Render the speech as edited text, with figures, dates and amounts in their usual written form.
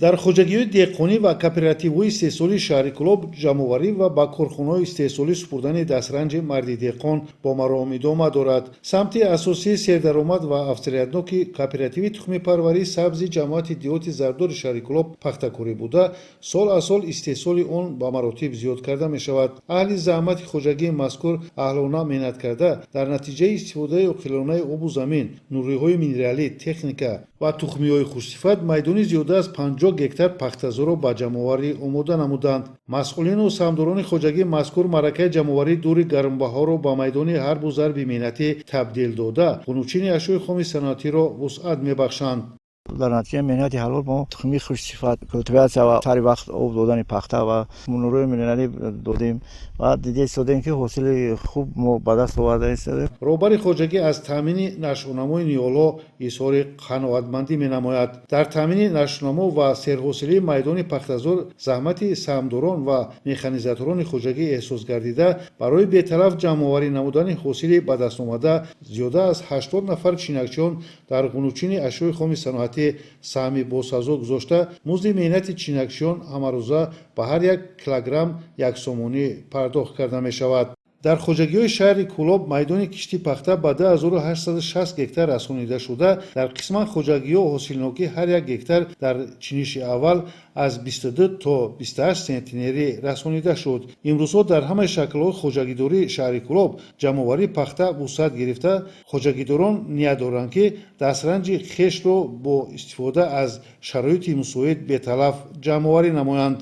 дар хоҷагиҳои деҳқонӣ ва кооперативҳои истеҳсолии шаҳри Кӯлоб ҷамъоварӣ ва ба корхонаҳои истеҳсолӣ супурдани дастранҷи марди деҳқон бо маром идома дорад. Самти асосии сердаромад ва афзалиятноки кооперативи тухмипарварии сабзи ҷамоати диҳоти зардори шаҳри Кӯлоб пахтакорӣ буда, сол аз сол истеҳсоли он ба маротиб зиёд карда мешавад. Аҳли заҳмати хоҷагии мазкур аҳлона меҳнат карда, дар натиҷаи истифодаи оқилонаи обу замин, нуриҳои минералӣ, техника ва тухмиҳои хушсифат майдони зиёда аз 50 гектар пахтазорро ба ҷамъоварӣ омода намуданд. Масъулину самдорони хоҷагии мазкур маъракаи ҷамъоварии дури гармбаҳоро ба майдони ҳарбу зарби меҳнатӣ табдил дода, хунукчини ашёи хоми санъатиро вусъат мебахшанд. дар натиҷаи меҳнати ҳалол мо тухмии хушсифат, культиватсия ва сари вақт об додани пахта ва нурои минералӣ додем ва дида истодем ки ҳосили хуб мо ба даст оварда истодем. роҳбари хоҷагӣ аз таъмини нашонаmoи ниҳолҳо изҳори қаноатмандӣ менамояд. дар таъмини нашонамо ва серҳосилии майдони пахтазор заҳмати саҳмдорон ва механизаторони хоҷагӣ эҳсос гардида, барои беталаф ҷамъоварӣ намудани ҳосили ба дастомада зиёда аз 80 нафар чинакчиён дар ғунучини ашёи хоми саноатӣ саҳми босазо гузошта, музди меҳнати чинакчиён ҳамарӯза ба ҳар як килограмм яксомонӣ пардохт карда мешавад. дар хоҷагиҳои шаҳри Кӯлоб майдони киштии пахта ба 2860 гектар расонида шуда, дар қисман хоҷагиҳо ҳосилнокии ҳар як гектар дар чиниши аввал аз 22 то 28 сентнерӣ расонида шуд. имрӯзҳо дар ҳамаи шаклҳои хоҷагидории шаҳри Кӯлоб ҷамъоварии пахта вусъат гирифта, хоҷагидорон ният доранд ки дастранҷи хешро бо истифода аз шароити мусоид беталаф ҷамъоварӣ намоянд.